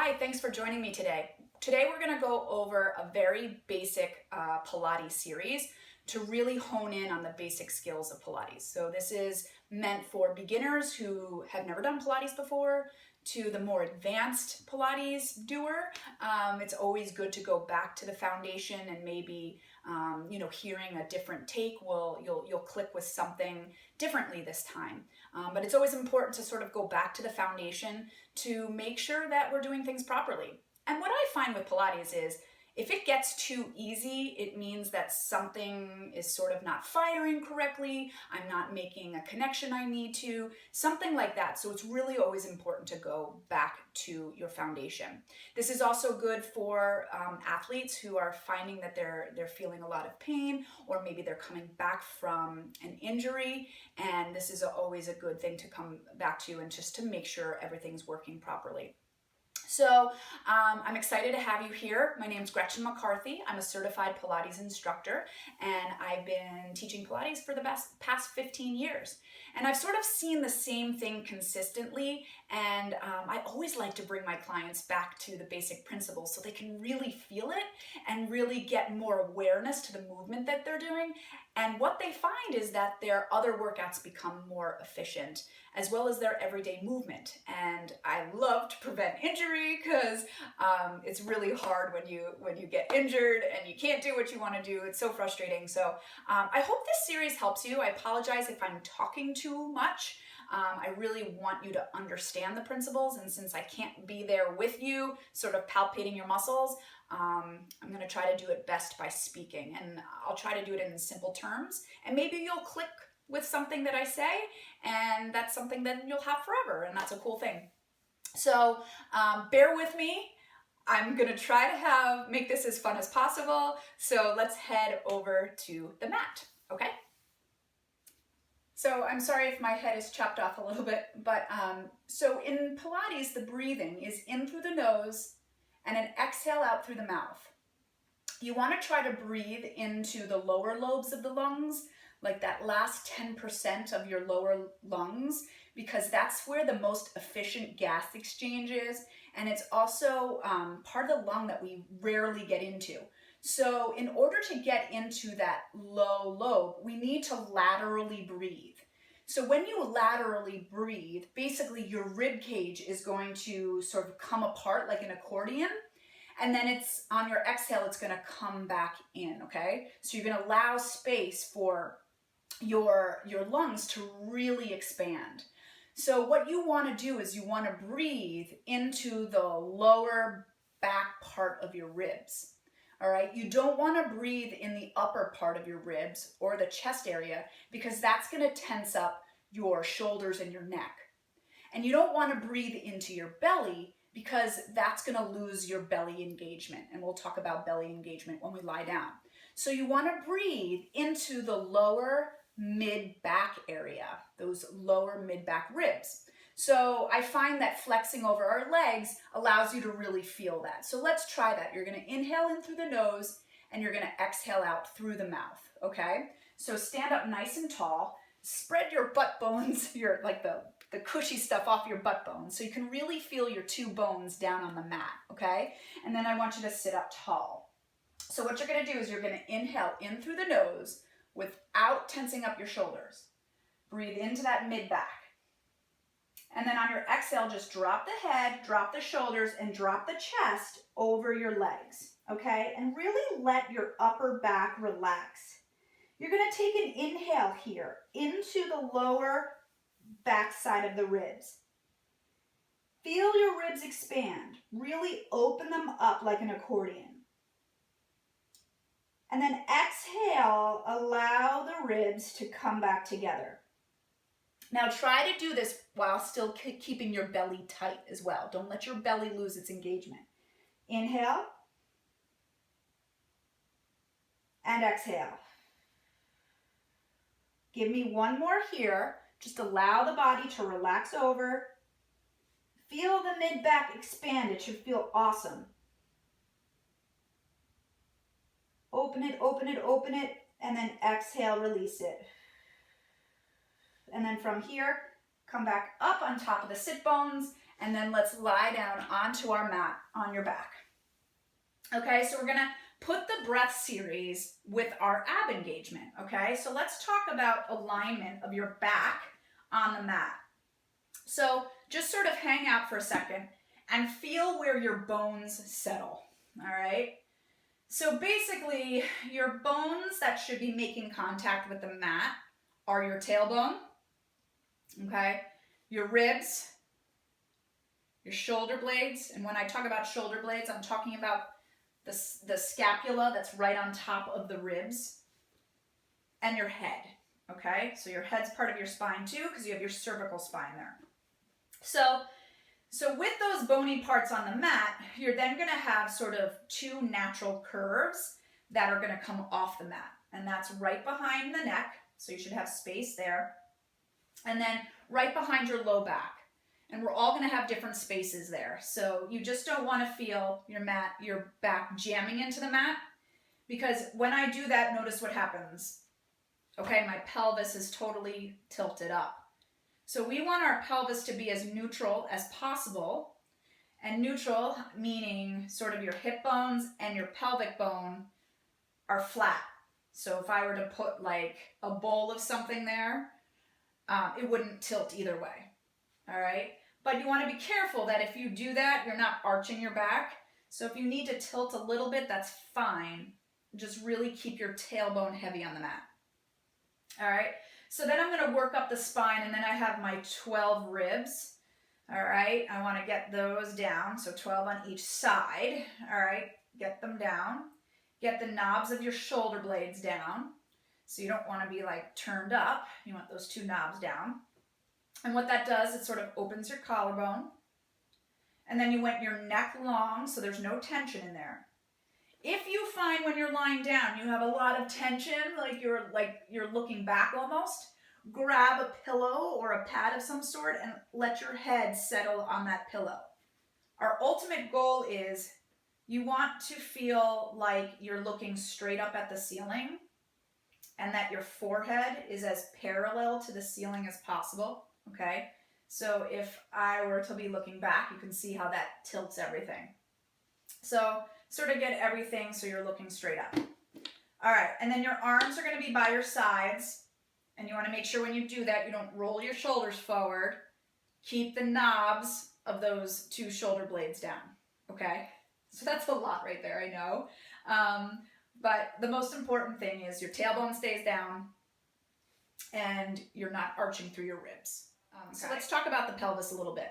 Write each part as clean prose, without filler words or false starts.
Hi, thanks for joining me today. Today we're going to go over a very basic Pilates series to really hone in on the basic skills of Pilates. So this is meant for beginners who have never done Pilates before to the more advanced Pilates doer. It's always good to go back to the foundation and maybe hearing a different take you'll click with something differently this time. But it's always important to sort of go back to the foundation to make sure that we're doing things properly. And what I find with Pilates is if it gets too easy, it means that something is sort of not firing correctly. I'm not making a connection I need to, something like that. So it's really always important to go back to your foundation. This is also good for athletes who are finding that they're feeling a lot of pain, or maybe they're coming back from an injury. And this is always a good thing to come back to and just to make sure everything's working properly. So I'm excited to have you here. My name is Gretchen McCarthy. I'm a certified Pilates instructor, and I've been teaching Pilates for the past 15 years. And I've sort of seen the same thing consistently, and I always like to bring my clients back to the basic principles so they can really feel it and really get more awareness to the movement that they're doing. And what they find is that their other workouts become more efficient, as well as their everyday movement. And I love to prevent injury because it's really hard when you get injured and you can't do what you want to do. It's so frustrating. So I hope this series helps you. I apologize if I'm talking too much. I really want you to understand the principles, and since I can't be there with you, sort of palpating your muscles, I'm going to try to do it best by speaking, and I'll try to do it in simple terms, and maybe you'll click with something that I say, and that's something that you'll have forever, and that's a cool thing. So bear with me. I'm going to try to make this as fun as possible, so let's head over to the mat, okay? So I'm sorry if my head is chopped off a little bit, but so in Pilates, the breathing is in through the nose and an exhale out through the mouth. You want to try to breathe into the lower lobes of the lungs, like that last 10% of your lower lungs, because that's where the most efficient gas exchange is, and it's also part of the lung that we rarely get into. So in order to get into that low lobe, we need to laterally breathe. So when you laterally breathe, basically your rib cage is going to sort of come apart like an accordion, and then it's on your exhale, it's going to come back in, okay? So you're going to allow space for your lungs to really expand. So what you want to do is you want to breathe into the lower back part of your ribs. All right, you don't want to breathe in the upper part of your ribs or the chest area, because that's going to tense up your shoulders and your neck. And you don't want to breathe into your belly, because that's going to lose your belly engagement. And we'll talk about belly engagement when we lie down. So you want to breathe into the lower mid-back area, those lower mid-back ribs. So I find that flexing over our legs allows you to really feel that. So let's try that. You're going to inhale in through the nose and you're going to exhale out through the mouth, okay? So stand up nice and tall. Spread your butt bones, the cushy stuff off your butt bones, so you can really feel your two bones down on the mat, okay? And then I want you to sit up tall. So what you're going to do is you're going to inhale in through the nose without tensing up your shoulders. Breathe into that mid-back. And then on your exhale, just drop the head, drop the shoulders, and drop the chest over your legs, okay? And really let your upper back relax. You're going to take an inhale here into the lower back side of the ribs. Feel your ribs expand. Really open them up like an accordion. And then exhale, allow the ribs to come back together. Now try to do this while still keeping your belly tight as well. Don't let your belly lose its engagement. Inhale and exhale. Give me one more here. Just allow the body to relax over. Feel the mid-back expand. It should feel awesome. Open it, open it, open it, and then exhale, release it. And then from here, come back up on top of the sit bones and then let's lie down onto our mat on your back. Okay, so we're gonna put the breath series with our ab engagement, okay? So let's talk about alignment of your back on the mat. So just sort of hang out for a second and feel where your bones settle, all right? So basically, your bones that should be making contact with the mat are your tailbone, okay? Your ribs, your shoulder blades, and when I talk about shoulder blades, I'm talking about the scapula that's right on top of the ribs, and your head, okay? So your head's part of your spine too, because you have your cervical spine there. So with those bony parts on the mat, you're then gonna have sort of two natural curves that are gonna come off the mat, and that's right behind the neck, so you should have space there, and then right behind your low back. And we're all going to have different spaces there. So you just don't want to feel your back jamming into the mat, because when I do that, notice what happens. Okay, my pelvis is totally tilted up. So we want our pelvis to be as neutral as possible. And neutral meaning sort of your hip bones and your pelvic bone are flat. So if I were to put like a bowl of something there, it wouldn't tilt either way. All right, but you want to be careful that if you do that, you're not arching your back. So if you need to tilt a little bit, that's fine. Just really keep your tailbone heavy on the mat. All right, so then I'm going to work up the spine, and then I have my 12 ribs. All right, I want to get those down, so 12 on each side. All right, get them down. Get the knobs of your shoulder blades down. So you don't want to be like turned up. You want those two knobs down. And what that does, it sort of opens your collarbone. And then you want your neck long, so there's no tension in there. If you find when you're lying down, you have a lot of tension, like you're looking back almost, grab a pillow or a pad of some sort and let your head settle on that pillow. Our ultimate goal is you want to feel like you're looking straight up at the ceiling and that your forehead is as parallel to the ceiling as possible. Okay, so if I were to be looking back, you can see how that tilts everything. So sort of get everything so you're looking straight up. All right, and then your arms are going to be by your sides, and you want to make sure when you do that, you don't roll your shoulders forward. Keep the knobs of those two shoulder blades down, okay? So that's a lot right there, I know. But the most important thing is your tailbone stays down and you're not arching through your ribs. So let's talk about the pelvis a little bit.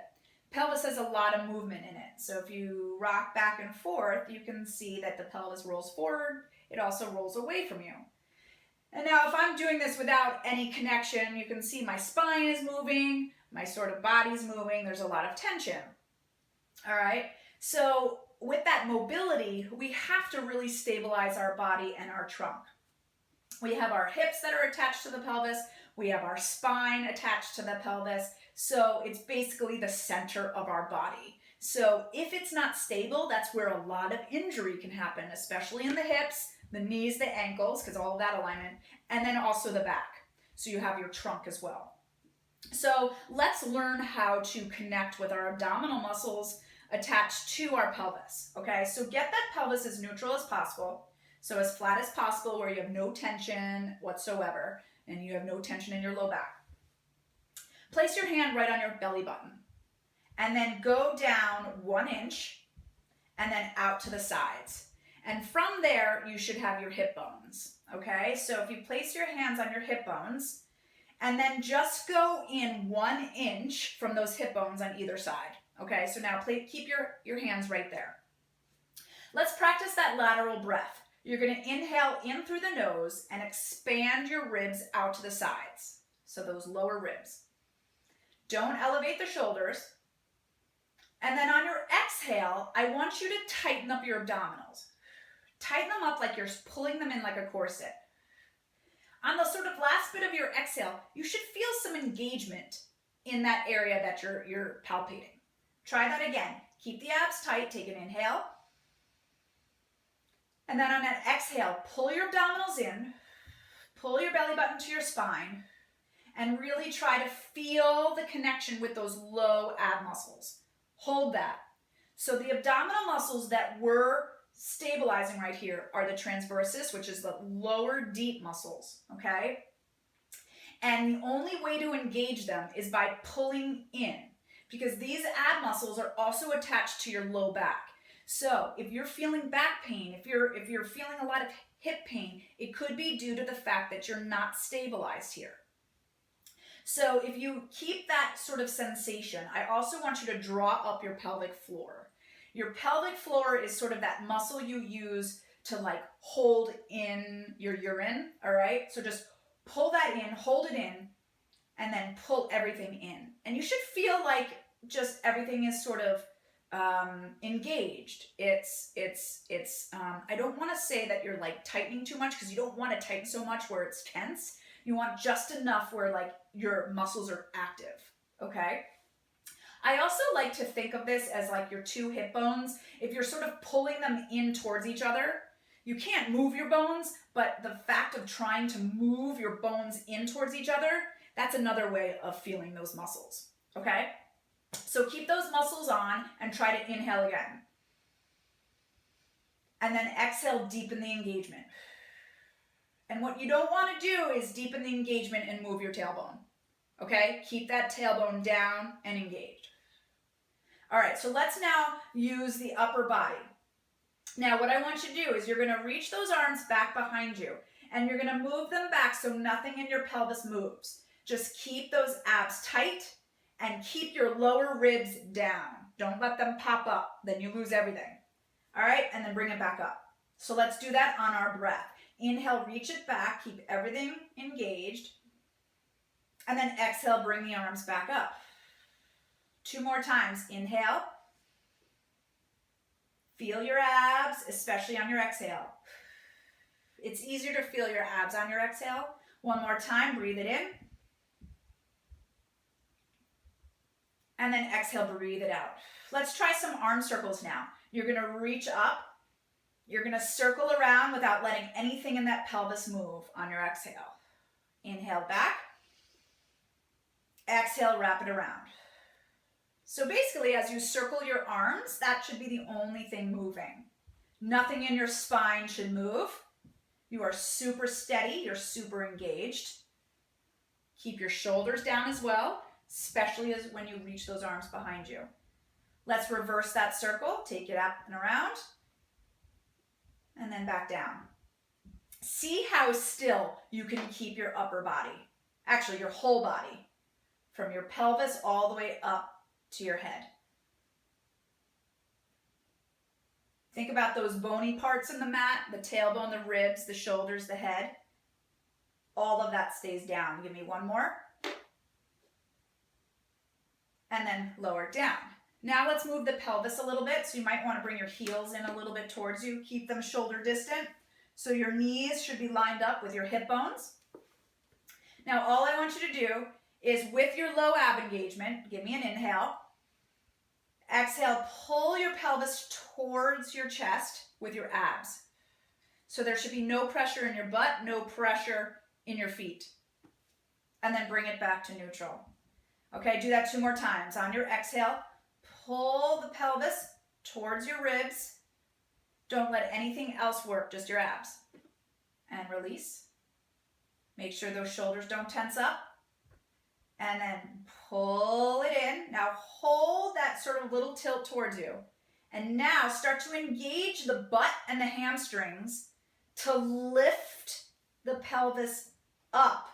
Pelvis has a lot of movement in it. So if you rock back and forth, you can see that the pelvis rolls forward. It also rolls away from you. And now if I'm doing this without any connection, you can see my spine is moving, my sort of body's moving. There's a lot of tension. All right. So with that mobility, we have to really stabilize our body and our trunk. We have our hips that are attached to the pelvis. We have our spine attached to the pelvis. So it's basically the center of our body. So if it's not stable, that's where a lot of injury can happen, especially in the hips, the knees, the ankles, because all of that alignment, and then also the back. So you have your trunk as well. So let's learn how to connect with our abdominal muscles attached to our pelvis. Okay, so get that pelvis as neutral as possible. So as flat as possible where you have no tension whatsoever and you have no tension in your low back. Place your hand right on your belly button and then go down 1 inch and then out to the sides. And from there, you should have your hip bones. Okay, so if you place your hands on your hip bones and then just go in 1 inch from those hip bones on either side. Okay, so now keep your hands right there. Let's practice that lateral breath. You're going to inhale in through the nose and expand your ribs out to the sides. So those lower ribs. Don't elevate the shoulders. And then on your exhale, I want you to tighten up your abdominals. Tighten them up like you're pulling them in like a corset. On the sort of last bit of your exhale, you should feel some engagement in that area that you're palpating. Try that again. Keep the abs tight. Take an inhale. And then on an exhale, pull your abdominals in, pull your belly button to your spine, and really try to feel the connection with those low ab muscles. Hold that. So the abdominal muscles that we're stabilizing right here are the transversus, which is the lower deep muscles, okay? And the only way to engage them is by pulling in, because these ab muscles are also attached to your low back. So if you're feeling back pain, if you're feeling a lot of hip pain, it could be due to the fact that you're not stabilized here. So if you keep that sort of sensation, I also want you to draw up your pelvic floor. Your pelvic floor is sort of that muscle you use to like hold in your urine, all right? So just pull that in, hold it in, and then pull everything in. And you should feel like just everything is sort of engaged. I don't want to say that you're like tightening too much, because you don't want to tighten so much where it's tense. You want just enough where like your muscles are active, okay? I also like to think of this as like your two hip bones. If you're sort of pulling them in towards each other, you can't move your bones, but the fact of trying to move your bones in towards each other, that's another way of feeling those muscles, okay? So keep those muscles on and try to inhale again. And then exhale, deepen the engagement. And what you don't want to do is deepen the engagement and move your tailbone, okay? Keep that tailbone down and engaged. All right, so let's now use the upper body. Now, what I want you to do is you're going to reach those arms back behind you, and you're going to move them back so nothing in your pelvis moves. Just keep those abs tight and keep your lower ribs down. Don't let them pop up, then you lose everything. All right, and then bring it back up. So let's do that on our breath. Inhale, reach it back, keep everything engaged. And then exhale, bring the arms back up. 2 more times. Inhale. Feel your abs, especially on your exhale. It's easier to feel your abs on your exhale. 1 more time, breathe it in. And then exhale, breathe it out. Let's try some arm circles now. You're going to reach up. You're going to circle around without letting anything in that pelvis move on your exhale. Inhale back. Exhale, wrap it around. So basically, as you circle your arms, that should be the only thing moving. Nothing in your spine should move. You are super steady. You're super engaged. Keep your shoulders down as well, especially as when you reach those arms behind you. Let's reverse that circle. Take it up and around. And then back down. See how still you can keep your upper body. Actually, your whole body. From your pelvis all the way up to your head. Think about those bony parts in the mat, the tailbone, the ribs, the shoulders, the head. All of that stays down. Give me 1 more. And then lower it down. Now let's move the pelvis a little bit. So you might want to bring your heels in a little bit towards you. Keep them shoulder distant. So your knees should be lined up with your hip bones. Now all I want you to do is with your low ab engagement, give me an inhale. Exhale, pull your pelvis towards your chest with your abs. So there should be no pressure in your butt, no pressure in your feet. And then bring it back to neutral. Okay, do that 2 more times. On your exhale, pull the pelvis towards your ribs. Don't let anything else work, just your abs. And release. Make sure those shoulders don't tense up. And then pull it in. Now hold that sort of little tilt towards you. And now start to engage the butt and the hamstrings to lift the pelvis up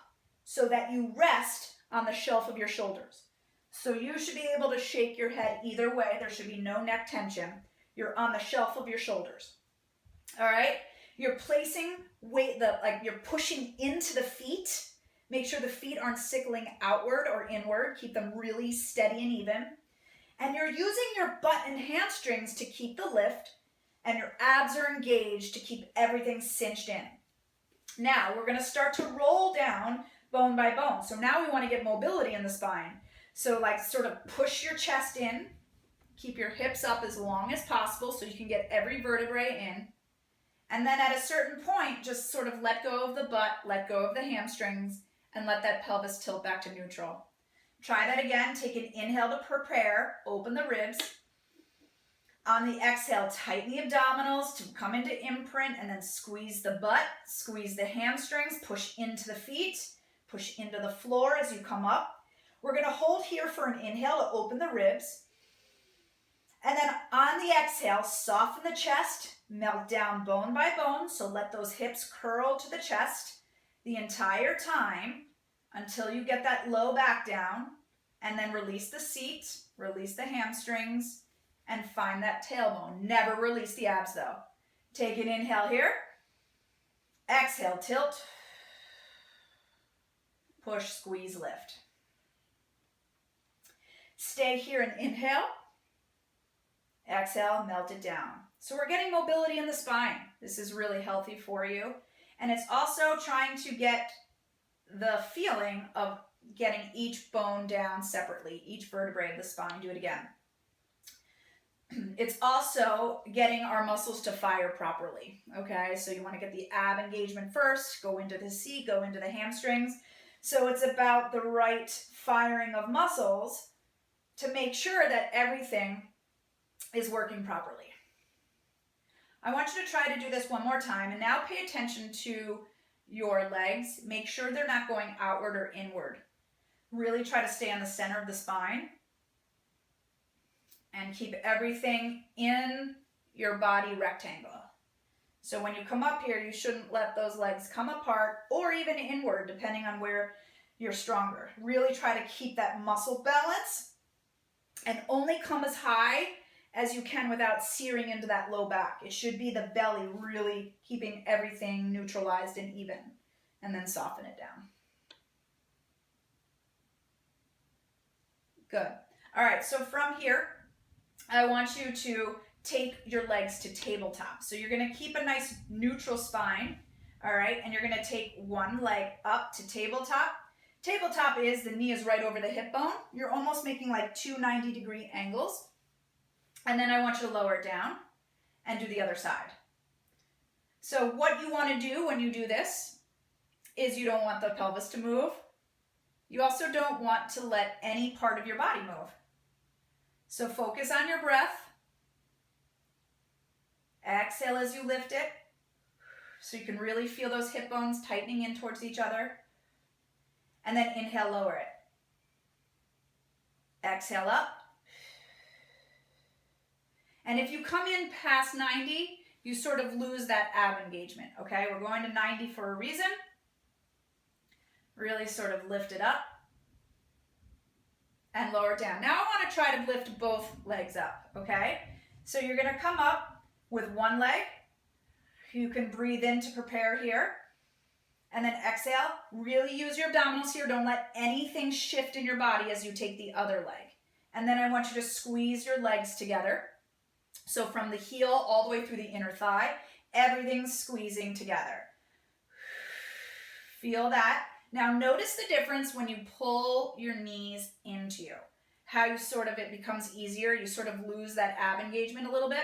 so that you rest on the shelf of your shoulders. So you should be able to shake your head either way. There should be no neck tension. You're on the shelf of your shoulders. All right? You're placing weight, you're pushing into the feet. Make sure the feet aren't sickling outward or inward. Keep them really steady and even. And you're using your butt and hamstrings to keep the lift, and your abs are engaged to keep everything cinched in. Now, we're going to start to roll down bone by bone. So now we want to get mobility in the spine. So sort of push your chest in. Keep your hips up as long as possible so you can get every vertebrae in. And then at a certain point, just sort of let go of the butt, let go of the hamstrings, and let that pelvis tilt back to neutral. Try that again. Take an inhale to prepare. Open the ribs. On the exhale, tighten the abdominals to come into imprint and then squeeze the butt, squeeze the hamstrings, push into the feet, push into the floor as you come up. We're going to hold here for an inhale to open the ribs. And then on the exhale, soften the chest, melt down bone by bone. So let those hips curl to the chest the entire time until you get that low back down. And then release the seat, release the hamstrings, and find that tailbone. Never release the abs though. Take an inhale here. Exhale, tilt. Push, squeeze, lift. Stay here and inhale. Exhale, melt it down. So we're getting mobility in the spine. This is really healthy for you. And it's also trying to get the feeling of getting each bone down separately, each vertebrae of the spine. Do it again. It's also getting our muscles to fire properly, okay? So you want to get the ab engagement first, go into the seat, go into the hamstrings. So it's about the right firing of muscles to make sure that everything is working properly. I want you to try to do this one more time, and now pay attention to your legs. Make sure they're not going outward or inward. Really try to stay on the center of the spine. And keep everything in your body rectangle. So when you come up here, you shouldn't let those legs come apart or even inward, depending on where you're stronger. Really try to keep that muscle balance and only come as high as you can without searing into that low back. It should be the belly really keeping everything neutralized and even, and then soften it down. Good. All right, so from here, I want you to take your legs to tabletop. So you're going to keep a nice neutral spine, all right? And you're going to take one leg up to tabletop. Tabletop is the knee is right over the hip bone. You're almost making like two 90-degree angles. And then I want you to lower it down and do the other side. So what you want to do when you do this is you don't want the pelvis to move. You also don't want to let any part of your body move. So focus on your breath. Exhale as you lift it. So you can really feel those hip bones tightening in towards each other. And then inhale, lower it. Exhale up. And if you come in past 90, you sort of lose that ab engagement, okay? We're going to 90 for a reason. Really sort of lift it up. And lower it down. Now I want to try to lift both legs up, okay? So you're going to come up with one leg. You can breathe in to prepare here. And then exhale. Really use your abdominals here. Don't let anything shift in your body as you take the other leg. And then I want you to squeeze your legs together. So from the heel all the way through the inner thigh, everything's squeezing together. Feel that. Now notice the difference when you pull your knees into you. How you sort of, it becomes easier. You sort of lose that ab engagement a little bit.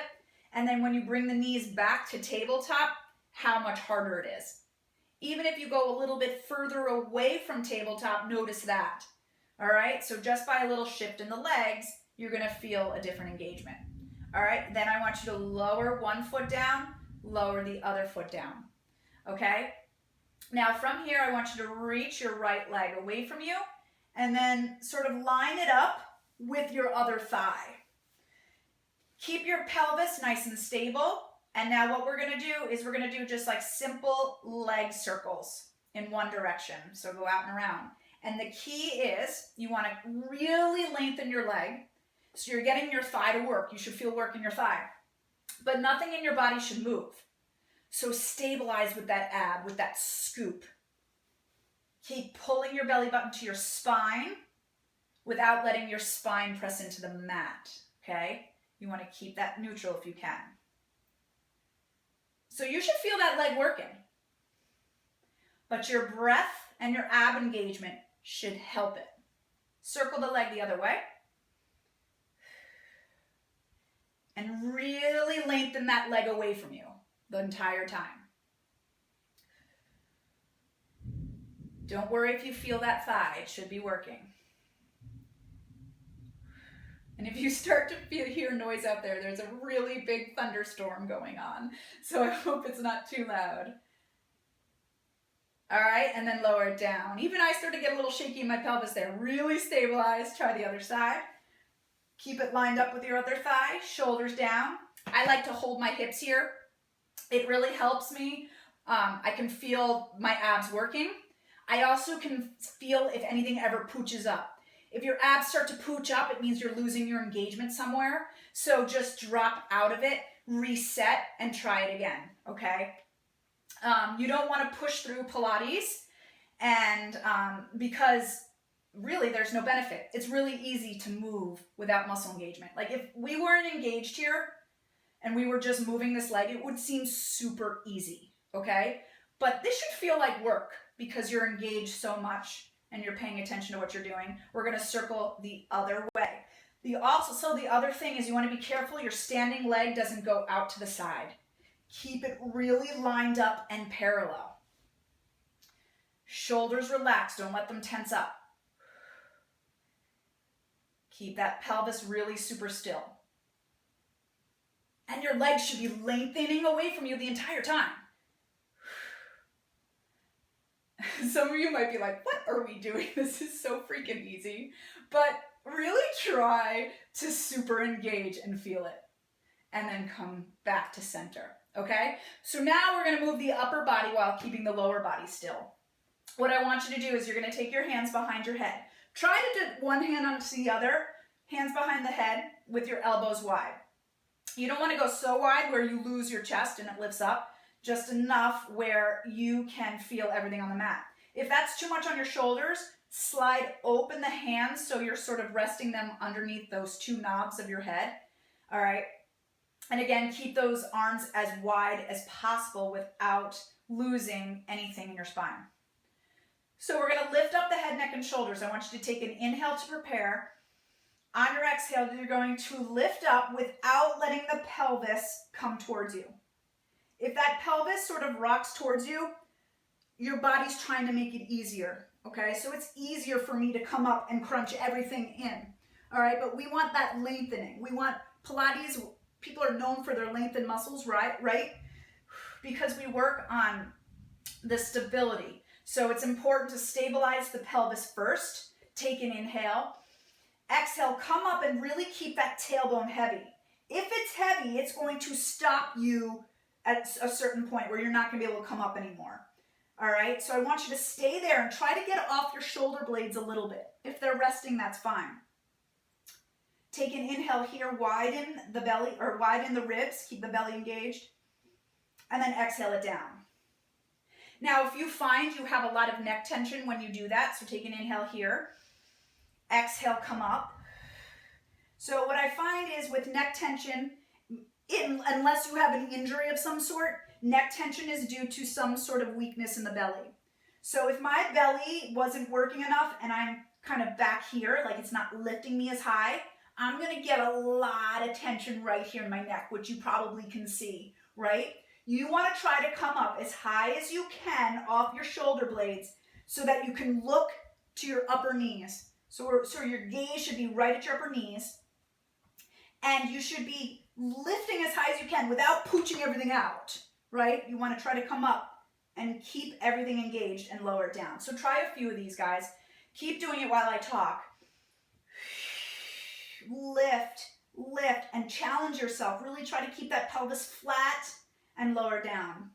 And then when you bring the knees back to tabletop, how much harder it is. Even if you go a little bit further away from tabletop, notice that. All right, so just by a little shift in the legs, you're gonna feel a different engagement. All right, then I want you to lower one foot down, lower the other foot down, okay? Now from here, I want you to reach your right leg away from you and then sort of line it up with your other thigh. Keep your pelvis nice and stable. And now what we're gonna do is we're gonna do just like simple leg circles in one direction. So go out and around. And the key is you wanna really lengthen your leg. So you're getting your thigh to work. You should feel work in your thigh. But nothing in your body should move. So stabilize with that ab, with that scoop. Keep pulling your belly button to your spine without letting your spine press into the mat, okay? You want to keep that neutral if you can. So you should feel that leg working. But your breath and your ab engagement should help it. Circle the leg the other way. And really lengthen that leg away from you the entire time. Don't worry if you feel that thigh. It should be working. And if you start to hear noise out there, there's a really big thunderstorm going on. So I hope it's not too loud. All right, and then lower it down. Even I start to get a little shaky in my pelvis there. Really stabilize. Try the other side. Keep it lined up with your other thigh, shoulders down. I like to hold my hips here. It really helps me. I can feel my abs working. I also can feel if anything ever pooches up. If your abs start to pooch up, it means you're losing your engagement somewhere. So just drop out of it, reset, and try it again, okay? You don't want to push through Pilates, and because really there's no benefit. It's really easy to move without muscle engagement. Like if we weren't engaged here and we were just moving this leg, it would seem super easy, okay? But this should feel like work because you're engaged so much and you're paying attention to what you're doing. We're going to circle the other way. The other thing is you want to be careful your standing leg doesn't go out to the side. Keep it really lined up and parallel. Shoulders relaxed, don't let them tense up. Keep that pelvis really super still. And your legs should be lengthening away from you the entire time. Some of you might be like, what are we doing? This is so freaking easy. But really try to super engage and feel it. And then come back to center, okay? So now we're gonna move the upper body while keeping the lower body still. What I want you to do is you're gonna take your hands behind your head. Try to do one hand onto the other, hands behind the head with your elbows wide. You don't wanna go so wide where you lose your chest and it lifts up, just enough where you can feel everything on the mat. If that's too much on your shoulders, slide open the hands so you're sort of resting them underneath those two knobs of your head, all right? And again, keep those arms as wide as possible without losing anything in your spine. So we're gonna lift up the head, neck, and shoulders. I want you to take an inhale to prepare. On your exhale, you're going to lift up without letting the pelvis come towards you. If that pelvis sort of rocks towards you, your body's trying to make it easier, okay? So it's easier for me to come up and crunch everything in, all right? But we want that lengthening. We want Pilates, people are known for their lengthened muscles, right? Because we work on the stability. So it's important to stabilize the pelvis first. Take an inhale. Exhale, come up and really keep that tailbone heavy. If it's heavy, it's going to stop you at a certain point where you're not going to be able to come up anymore. All right, so I want you to stay there and try to get off your shoulder blades a little bit. If they're resting, that's fine. Take an inhale here, widen the belly or widen the ribs, keep the belly engaged, and then exhale it down. Now, if you find you have a lot of neck tension when you do that, so take an inhale here, exhale, come up. So what I find is with neck tension, unless you have an injury of some sort, neck tension is due to some sort of weakness in the belly. So if my belly wasn't working enough and I'm kind of back here, like it's not lifting me as high, I'm gonna get a lot of tension right here in my neck, which you probably can see, right? You wanna try to come up as high as you can off your shoulder blades so that you can look to your upper knees. So your gaze should be right at your upper knees, and you should be lifting as high as you can without pooching everything out, right? You want to try to come up and keep everything engaged and lower it down. So try a few of these, guys. Keep doing it while I talk. Lift, lift, and challenge yourself. Really try to keep that pelvis flat and lower down.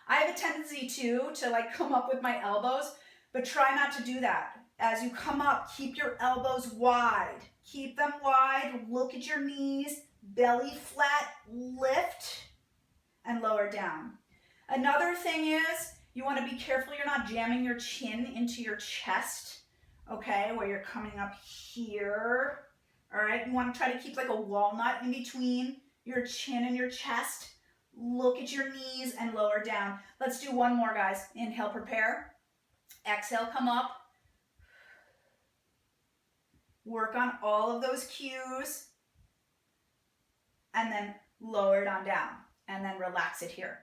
I have a tendency to like come up with my elbows, but try not to do that. As you come up, keep your elbows wide. Keep them wide, look at your knees, belly flat, lift, and lower down. Another thing is, you want to be careful you're not jamming your chin into your chest, okay, where you're coming up here, all right? You want to try to keep like a walnut in between your chin and your chest. Look at your knees and lower down. Let's do one more, guys. Inhale, prepare. Exhale, come up. Work on all of those cues. And then lower it on down. And then relax it here.